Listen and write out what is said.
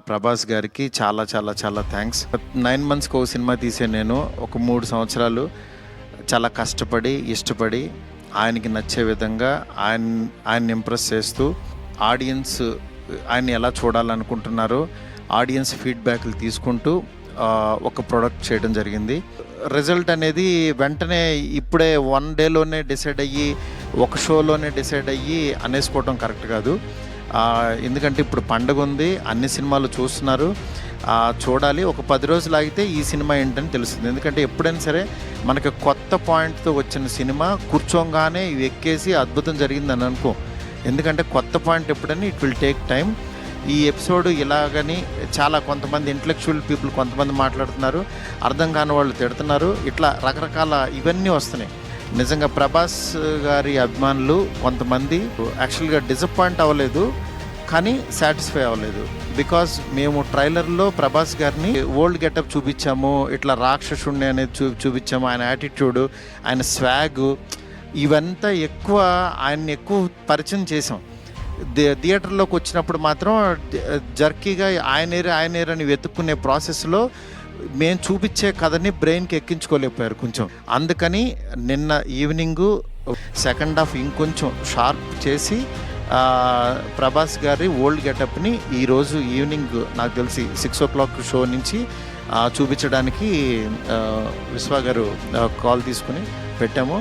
ప్రభాస్ గారికి చాలా చాలా చాలా థ్యాంక్స్. 9 మంత్స్కి ఒక సినిమా తీసే నేను ఒక 3 సంవత్సరాలు చాలా కష్టపడి ఇష్టపడి ఆయనకి నచ్చే విధంగా ఆయన్ని ఇంప్రెస్ చేస్తూ ఆడియన్స్ ఆయన్ని ఎలా చూడాలనుకుంటున్నారో ఆడియన్స్ ఫీడ్బ్యాక్లు తీసుకుంటూ ఒక ప్రోడక్ట్ చేయడం జరిగింది. రిజల్ట్ అనేది వెంటనే ఇప్పుడే 1 డేలోనే డిసైడ్ అయ్యి ఒక షోలోనే డిసైడ్ అయ్యి అనేసుకోవడం కరెక్ట్ కాదు. ఎందుకంటే ఇప్పుడు పండగ ఉంది, అన్ని సినిమాలు చూస్తున్నారు, చూడాలి. ఒక 10 రోజులు ఆగితే ఈ సినిమా ఏంటని తెలుస్తుంది. ఎందుకంటే ఎప్పుడైనా సరే మనకి కొత్త పాయింట్తో వచ్చిన సినిమా కూర్చోగానే ఎక్కేసి అద్భుతం జరిగిందని అనుకో. ఎందుకంటే కొత్త పాయింట్ ఎప్పుడని ఇట్ విల్ టేక్ టైం. ఈ ఎపిసోడ్ ఇలాగని చాలా కొంతమంది ఇంటలెక్చువల్ పీపుల్ కొంతమంది మాట్లాడుతున్నారు, అర్థం కాని వాళ్ళు తిడుతున్నారు, ఇట్లా రకరకాల ఇవన్నీ వస్తున్నాయి. నిజంగా ప్రభాస్ గారి అభిమానులు కొంతమంది యాక్చువల్గా డిసప్పాయింట్ అవ్వలేదు, కానీ సాటిస్ఫై అవ్వలేదు. బికాజ్ మేము ట్రైలర్లో ప్రభాస్ గారిని ఓల్డ్ గెటప్ చూపించాము, ఇట్లా రాక్షసుణ్ణి అనేది చూపించాము, ఆయన యాటిట్యూడ్, ఆయన స్వాగ్, ఇవంతా ఆయన్ని ఎక్కువ పరిచయం చేసాం. థియేటర్లోకి వచ్చినప్పుడు మాత్రం జర్కీగా ఆయనేరు అని వెతుక్కునే ప్రాసెస్లో మేము చూపించే కథని బ్రెయిన్కి ఎక్కించుకోలేకపోయారు కొంచెం. అందుకని నిన్న ఈవినింగు సెకండ్ హాఫ్ ఇంకొంచెం షార్ప్ చేసి ప్రభాస్ గారి ఓల్డ్ గెటప్ని ఈరోజు ఈవినింగ్ నాకు తెలిసి 6 o'clock షో నుంచి చూపించడానికి విశ్వ గారు కాల్ తీసుకుని పెట్టాము.